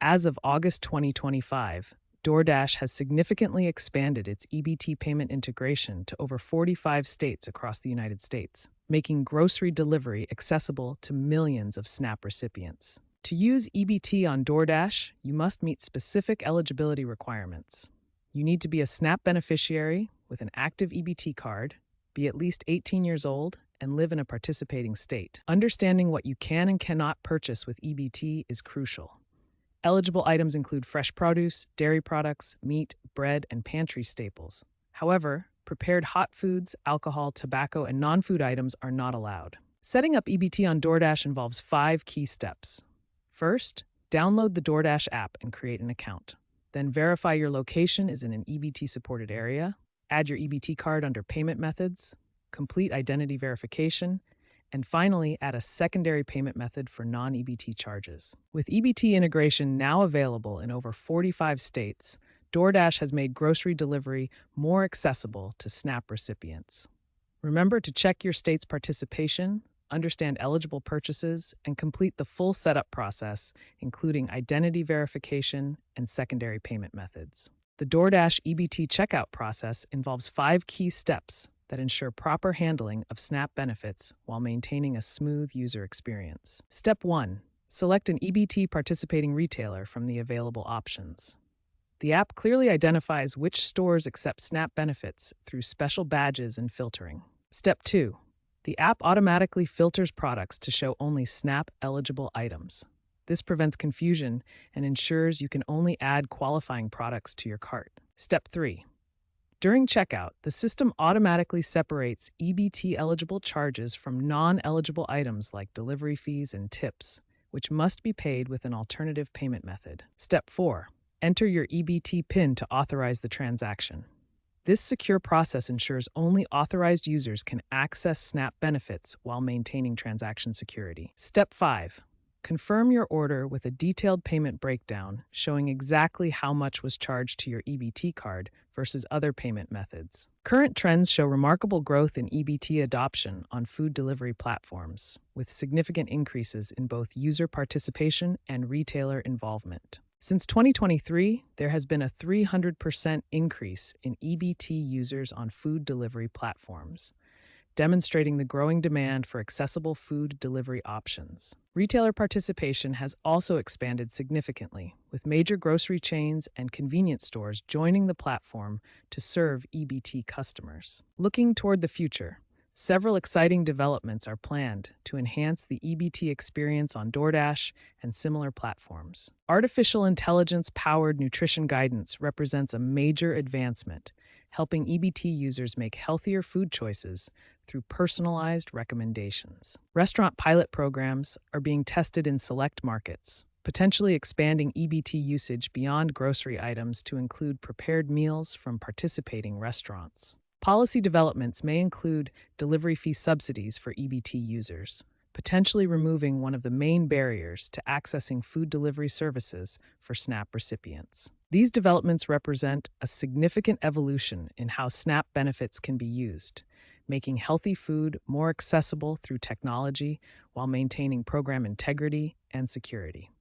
As of August 2025, DoorDash has significantly expanded its EBT payment integration to over 45 states across the United States, making grocery delivery accessible to millions of SNAP recipients. To use EBT on DoorDash, you must meet specific eligibility requirements. You need to be a SNAP beneficiary with an active EBT card, be at least 18 years old, and live in a participating state. Understanding what you can and cannot purchase with EBT is crucial. Eligible items include fresh produce, dairy products, meat, bread, and pantry staples. However, prepared hot foods, alcohol, tobacco, and non-food items are not allowed. Setting up EBT on DoorDash involves 5 key steps. First, download the DoorDash app and create an account. Then verify your location is in an EBT-supported area, add your EBT card under payment methods, complete identity verification, and finally, add a secondary payment method for non-EBT charges. With EBT integration now available in over 45 states, DoorDash has made grocery delivery more accessible to SNAP recipients. Remember to check your state's participation, understand eligible purchases, and complete the full setup process, including identity verification and secondary payment methods. The DoorDash EBT checkout process involves 5 key steps that ensure proper handling of SNAP benefits while maintaining a smooth user experience. Step 1. Select an EBT participating retailer from the available options. The app clearly identifies which stores accept SNAP benefits through special badges and filtering. Step 2. The app automatically filters products to show only SNAP-eligible items. This prevents confusion and ensures you can only add qualifying products to your cart. Step 3. During checkout, the system automatically separates EBT-eligible charges from non-eligible items like delivery fees and tips, which must be paid with an alternative payment method. Step 4. Enter your EBT PIN to authorize the transaction. This secure process ensures only authorized users can access SNAP benefits while maintaining transaction security. Step 5. Confirm your order with a detailed payment breakdown showing exactly how much was charged to your EBT card versus other payment methods. Current trends show remarkable growth in EBT adoption on food delivery platforms, with significant increases in both user participation and retailer involvement. Since 2023, there has been a 300% increase in EBT users on food delivery platforms, demonstrating the growing demand for accessible food delivery options. Retailer participation has also expanded significantly, with major grocery chains and convenience stores joining the platform to serve EBT customers. Looking toward the future, several exciting developments are planned to enhance the EBT experience on DoorDash and similar platforms. Artificial intelligence-powered nutrition guidance represents a major advancement, helping EBT users make healthier food choices through personalized recommendations. Restaurant pilot programs are being tested in select markets, potentially expanding EBT usage beyond grocery items to include prepared meals from participating restaurants. Policy developments may include delivery fee subsidies for EBT users, potentially removing one of the main barriers to accessing food delivery services for SNAP recipients. These developments represent a significant evolution in how SNAP benefits can be used, making healthy food more accessible through technology while maintaining program integrity and security.